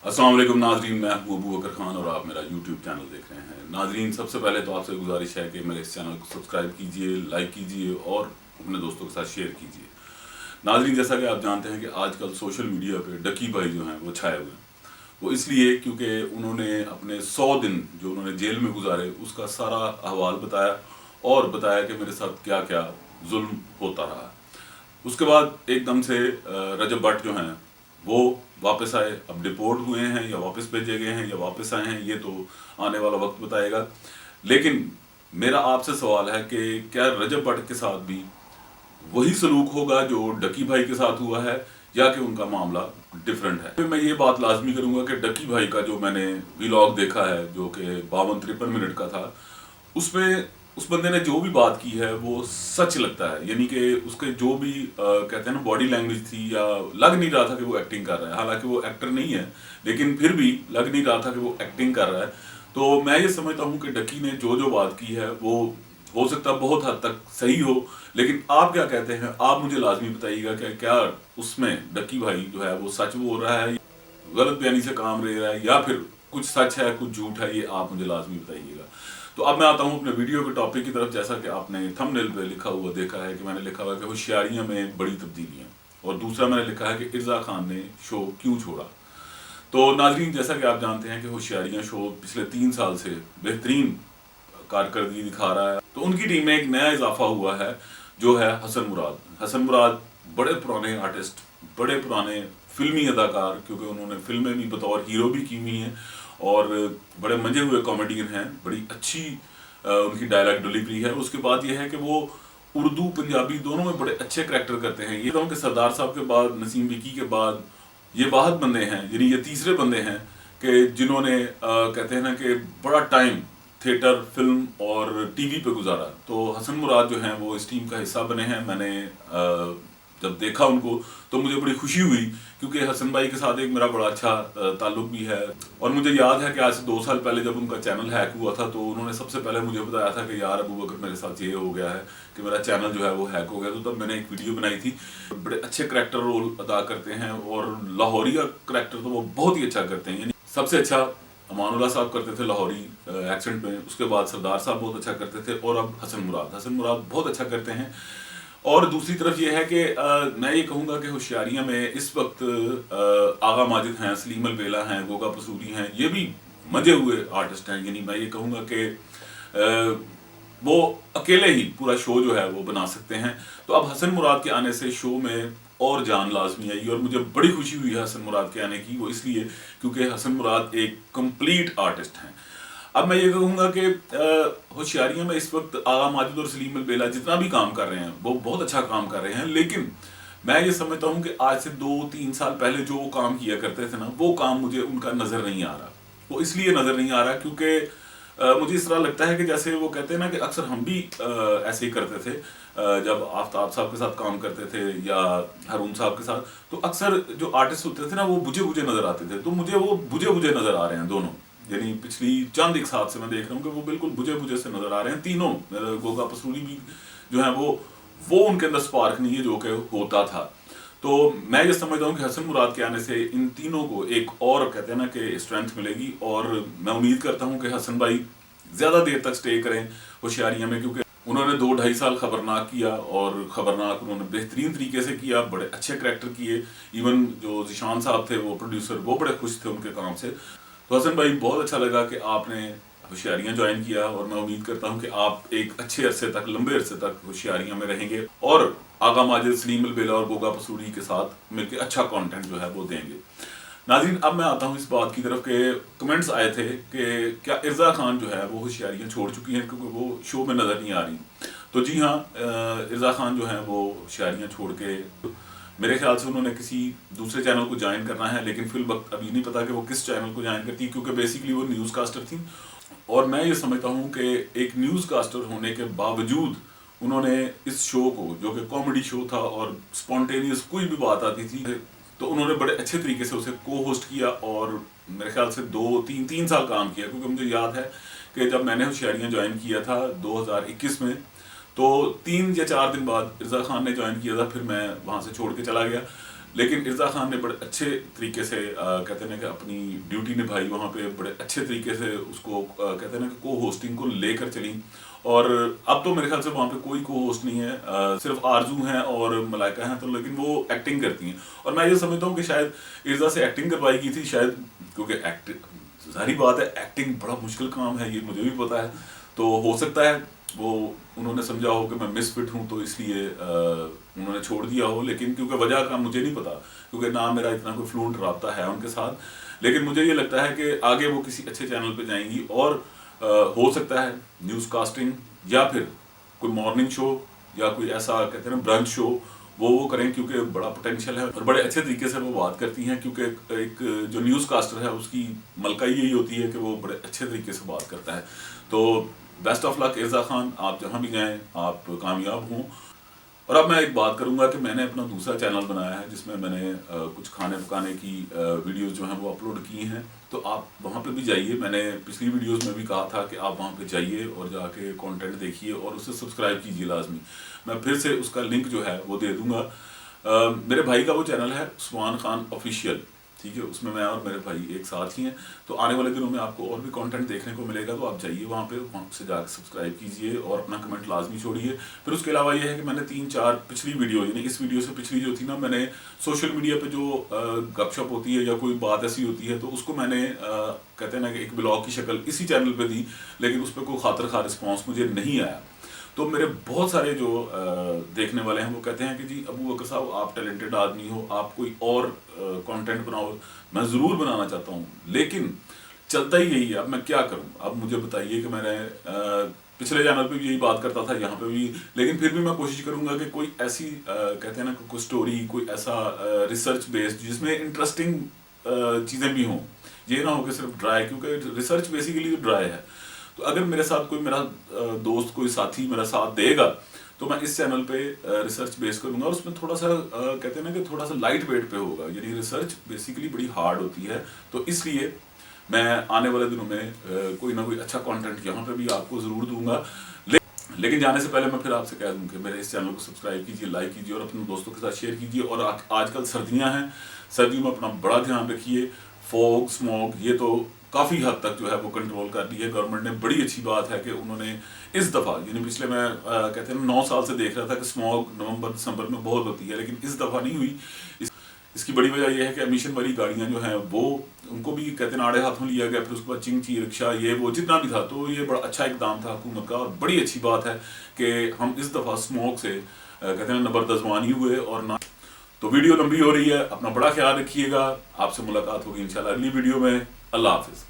अस्सलाम वालेकुम नाजरीन, मैं हूं अबू बकर खान और आप मेरा यूट्यूब चैनल देख रहे हैं। नाजरीन, सबसे पहले तो आपसे गुजारिश है कि मेरे इस चैनल को सब्सक्राइब कीजिए, लाइक कीजिए और अपने दोस्तों के साथ शेयर कीजिए। नाजरीन, जैसा कि आप जानते हैं कि आजकल सोशल मीडिया पे डकी भाई जो हैं वो छाए हुए हैं। वो इसलिए क्योंकि उन्होंने अपने 100 दिन जो उन्होंने जेल में गुजारे उसका सारा अहवाल बताया और बताया कि मेरे साथ क्या क्या जुल्म होता रहा। उसके बाद एकदम से रजब भट्ट जो हैं वो वापस आए। अब डिपोर्ट हुए हैं या वापस भेजे गए हैं या वापस आए हैं, ये तो आने वाला वक्त बताएगा। लेकिन मेरा आपसे सवाल है कि क्या रजब भट्ट के साथ भी वही सलूक होगा जो डकी भाई के साथ हुआ है या कि उनका मामला डिफरेंट है। मैं ये बात लाजमी करूंगा कि डकी भाई का जो मैंने व्लॉग देखा है जो कि 52-53 मिनट का था, उसमें उस बंदे ने जो भी बात की है वो सच लगता है। यानी कि उसके जो भी कहते हैं ना बॉडी लैंग्वेज थी, या लग नहीं रहा था कि वो एक्टिंग कर रहा है। हालांकि वो एक्टर नहीं है लेकिन फिर भी लग नहीं रहा था कि वो एक्टिंग कर रहा है। तो मैं ये समझता हूँ कि डकी ने जो जो बात की है वो हो सकता है बहुत हद तक सही हो। लेकिन आप क्या कहते हैं, आप मुझे लाजमी बताइएगा कि क्या उसमें डकी भाई जो है वो सच बोल रहा है, गलत बयानी से काम ले रहा है, या फिर कुछ सच है कुछ झूठ है, ये आप मुझे लाजमी बताइएगा। तो अब मैं आता हूँ अपने वीडियो के टॉपिक की तरफ। जैसा कि आपने थंबनेल पे लिखा हुआ देखा है कि मैंने लिखा हुआ है कि होशियारियां में बड़ी तब्दीलियां, और दूसरा मैंने लिखा है कि इरजा खान ने शो क्यों छोड़ा। तो नाजरीन, जैसा कि आप जानते हैं कि होशियारियां शो पिछले 3 साल से बेहतरीन कारकर्दगी दिखा रहा है। तो उनकी टीम में एक नया इजाफा हुआ है जो है हसन मुराद। हसन मुराद बड़े पुराने आर्टिस्ट, बड़े पुराने फिल्मी अदाकार, क्योंकि उन्होंने फिल्में भी बतौर हीरो भी की हुई हैं और बड़े मंजे हुए कॉमेडियन हैं। बड़ी अच्छी उनकी डायलॉग डिलीवरी है। उसके बाद यह है कि वो उर्दू पंजाबी दोनों में बड़े अच्छे करैक्टर करते हैं। ये कि सरदार साहब के बाद, नसीम विकी के बाद ये वाहद बंदे हैं, यानी ये तीसरे बंदे हैं कि जिन्होंने कहते हैं ना कि बड़ा टाइम थिएटर, फिल्म और टीवी पे गुजारा। तो हसन मुराद जो हैं वो इस टीम का हिस्सा बने हैं। मैंने जब देखा उनको तो मुझे बड़ी खुशी हुई, क्योंकि हसन भाई के साथ एक मेरा बड़ा अच्छा ताल्लुक भी है। और मुझे याद है कि आज से 2 साल पहले जब उनका चैनल हैक हुआ था तो उन्होंने सबसे पहले मुझे बताया था कि यार अबू बकर, मेरे साथ ये हो गया है कि मेरा चैनल जो है वो हैक हो गया। तो तब मैंने एक वीडियो बनाई थी। बड़े अच्छे करैक्टर रोल अदा करते हैं और लाहौरी का करैक्टर तो वो बहुत ही अच्छा करते हैं। यानी सबसे अच्छा अमानुल्लाह साहब करते थे लाहौरी एक्सेंट में, उसके बाद सरदार साहब बहुत अच्छा करते थे, और अब हसन मुराद बहुत अच्छा करते हैं। और दूसरी तरफ ये है कि मैं ये कहूँगा कि होशियारियाँ में इस वक्त आगा माजिद हैं, सलीम अलबेला हैं, गोगा पसूरी हैं, ये भी मजे हुए आर्टिस्ट हैं। यानी मैं ये कहूँगा कि वो अकेले ही पूरा शो जो है वो बना सकते हैं। तो अब हसन मुराद के आने से शो में और जान लाजमी आई, और मुझे बड़ी खुशी हुई है हसन मुराद के आने की। वो इसलिए क्योंकि हसन मुराद एक कंप्लीट आर्टिस्ट हैं। अब मैं ये कहूँगा कि होशियारियों में इस वक्त आगा माजिद और सलीम अलबेला जितना भी काम कर रहे हैं वो बहुत अच्छा काम कर रहे हैं। लेकिन मैं ये समझता हूँ कि आज से 2-3 साल पहले जो वो काम किया करते थे ना, वो काम मुझे उनका नज़र नहीं आ रहा। वो इसलिए नज़र नहीं आ रहा क्योंकि मुझे इस तरह लगता है कि जैसे वो कहते हैं ना कि अक्सर हम भी ऐसे ही करते थे। जब आफ्ताब साहब के साथ काम करते थे या हारून साहब के साथ, तो अक्सर जो आर्टिस्ट होते थे ना वो बुझे बुझे नज़र आते थे। तो मुझे वो बुझे बुझे नज़र आ रहे हैं दोनों। यानी पिछली चंद एक साथ से मैं देख रहा हूँ कि वो बिल्कुल बुझे बुझे से नज़र आ रहे हैं तीनों। गोगा पसूरी भी जो है वो उनके अंदर स्पार्क नहीं है जो कि होता था। तो मैं ये समझता हूँ कि हसन मुराद के आने से इन तीनों को एक और कहते हैं ना कि स्ट्रेंथ मिलेगी। और मैं उम्मीद करता हूँ कि हसन भाई ज़्यादा देर तक स्टे करें होशियारियाँ में, क्योंकि उन्होंने 2-2.5 साल खबरनाक किया और खबरनाक उन्होंने बेहतरीन तरीके से किया, बड़े अच्छे करैक्टर किए। इवन जो जिशान साहब थे वो प्रोड्यूसर, वो बड़े खुश थे उनके काम से। तो हसन भाई, बहुत अच्छा लगा कि आपने होशियारियाँ ज्वाइन किया, और मैं उम्मीद करता हूँ कि आप एक अच्छे अरसे तक, लंबे अरसे तक होशियारियाँ में रहेंगे और आगा माजिद, सलीम अलबेला और गोगा पसूरी के साथ मिलकर अच्छा कंटेंट जो है वो देंगे। नाज़रीन, अब मैं आता हूँ इस बात की तरफ के कमेंट्स आए थे कि क्या इरजा खान जो है वो होशियारियाँ छोड़ चुकी हैं क्योंकि वो शो में नज़र नहीं आ रही। तो जी हाँ, इरजा खान जो है वो होशियारियाँ छोड़ के मेरे ख्याल से उन्होंने किसी दूसरे चैनल को ज्वाइन करना है, लेकिन फिर वक्त अभी नहीं पता कि वो किस चैनल को ज्वाइन करती, क्योंकि बेसिकली वो न्यूज़ कास्टर थी। और मैं ये समझता हूँ कि एक न्यूज़ कास्टर होने के बावजूद उन्होंने इस शो को, जो कि कॉमेडी शो था और स्पॉन्टेनियस कोई भी बात आती थी, तो उन्होंने बड़े अच्छे तरीके से उसे को होस्ट किया और मेरे ख्याल से 2-3 साल काम किया। क्योंकि मुझे याद है कि जब मैंने होशियारियाँ ज्वाइन किया था 2021 में, तो 3 या 4 दिन बाद इरजा खान ने ज्वाइन किया था, फिर मैं वहाँ से छोड़ के चला गया। लेकिन इर्जा खान ने बड़े अच्छे तरीके से कहते हैं ना कि अपनी ड्यूटी निभाई वहाँ पे, बड़े अच्छे तरीके से उसको कहते हैं ना कि को होस्टिंग को लेकर चली। और अब तो मेरे ख्याल से वहाँ पे कोई को होस्ट नहीं है, सिर्फ आरजू हैं और मलाइका हैं, तो लेकिन वो एक्टिंग करती हैं। और मैं ये समझता हूँ कि शायद इर्जा से एक्टिंग करवाई गई थी शायद, क्योंकि सारी बात है एक्टिंग बड़ा मुश्किल काम है, ये मुझे भी पता है। तो हो सकता है वो उन्होंने समझा हो कि मैं मिसफिट हूँ तो इसलिए उन्होंने छोड़ दिया हो, लेकिन क्योंकि वजह का मुझे नहीं पता, क्योंकि ना मेरा इतना कोई फ्लुएंट रब्ता है उनके साथ। लेकिन मुझे ये लगता है कि आगे वो किसी अच्छे चैनल पे जाएंगी और हो सकता है न्यूज़ कास्टिंग या फिर कोई मॉर्निंग शो या कोई ऐसा कहते हैं ना ब्रंच शो वो करें, क्योंकि बड़ा पोटेंशियल है और बड़े अच्छे तरीके से वो बात करती हैं। क्योंकि एक जो न्यूज़ कास्टर है उसकी मलकाई यही होती है कि वो बड़े अच्छे तरीके से बात करता है। तो बेस्ट ऑफ लक इर्जा खान, आप जहाँ भी जाएं आप कामयाब हों। और अब मैं एक बात करूंगा कि मैंने अपना दूसरा चैनल बनाया है जिसमें मैंने कुछ खाने पकाने की वीडियोस जो हैं वो अपलोड की हैं, तो आप वहाँ पे भी जाइए। मैंने पिछली वीडियोस में भी कहा था कि आप वहाँ पे जाइए और जाके कंटेंट देखिए और उसे सब्सक्राइब कीजिए लाजमी। मैं फिर से उसका लिंक जो है वो दे दूंगा। मेरे भाई का वो चैनल है उस्मान खान ऑफिशियल, ठीक है, उसमें मैं और मेरे भाई एक साथ ही हैं। तो आने वाले दिनों में आपको और भी कंटेंट देखने को मिलेगा, तो आप जाइए वहाँ से जाकर सब्सक्राइब कीजिए और अपना कमेंट लाजमी छोड़िए। फिर उसके अलावा ये है कि मैंने 3-4 पिछली वीडियो, यानी इस वीडियो से पिछली जो थी ना, मैंने सोशल मीडिया पे जो गपशप होती है या कोई बात ऐसी होती है तो उसको मैंने कहते हैं ना कि एक ब्लॉग की शक्ल इसी चैनल पर दी, लेकिन उस पर कोई खातिर खा रिस्पॉन्स मुझे नहीं आया। तो मेरे बहुत सारे जो देखने वाले हैं वो कहते हैं कि जी अबू बकर साहब आप टैलेंटेड आदमी हो, आप कोई और कंटेंट बनाओ। मैं ज़रूर बनाना चाहता हूँ, लेकिन चलता ही यही है। अब मैं क्या करूँ? अब मुझे बताइए कि मैंने पिछले चैनल पे भी यही बात करता था, यहाँ पे भी, लेकिन फिर भी मैं कोशिश करूँगा कि कोई ऐसी कहते हैं ना कोई स्टोरी, कोई ऐसा रिसर्च बेस्ड जिसमें इंटरेस्टिंग चीज़ें भी हों। ये ना हो कि सिर्फ ड्राई, क्योंकि रिसर्च बेसिकली ड्राई है। तो अगर मेरे साथ कोई मेरा दोस्त, कोई साथी मेरा साथ देगा तो मैं इस चैनल पे रिसर्च बेस करूंगा और उसमें थोड़ा सा कहते हैं ना कि थोड़ा सा लाइट वेट पे होगा, यानी रिसर्च बेसिकली बड़ी हार्ड होती है। तो इसलिए मैं आने वाले दिनों में कोई ना कोई अच्छा कंटेंट यहाँ पे भी आपको ज़रूर दूंगा। लेकिन जाने से पहले मैं फिर आपसे कह दूं कि मेरे इस चैनल को सब्सक्राइब कीजिए, लाइक कीजिए और अपने दोस्तों के साथ शेयर कीजिए। और आजकल सर्दियाँ हैं, सर्दियों में अपना बड़ा ध्यान रखिए। फॉग, स्मॉग, ये तो काफ़ी हद तक जो है वो कंट्रोल कर ली है गवर्नमेंट ने। बड़ी अच्छी बात है कि उन्होंने इस दफ़ा, यानी पिछले मैं कहते हैं 9 साल से देख रहा था कि स्मॉग नवंबर दिसंबर में बहुत होती है, लेकिन इस दफ़ा नहीं हुई। इसकी बड़ी वजह यह है कि एमिशन वाली गाड़ियाँ जो हैं वो उनको भी कहते हैं आड़े हाथों लिया गया। फिर उसके बाद चिंची रिक्शा, ये वो जितना भी था, तो ये बड़ा अच्छा इकदाम था हुकूमत का। और बड़ी अच्छी बात है कि हम इस दफ़ा स्मॉग से कहते हैं नबरदजवान ही हुए और ना। तो वीडियो लंबी हो रही है, अपना बड़ा ख्याल रखिएगा। आपसे मुलाकात होगी इंशाल्लाह अगली वीडियो में। अल्लाह हाफिज़।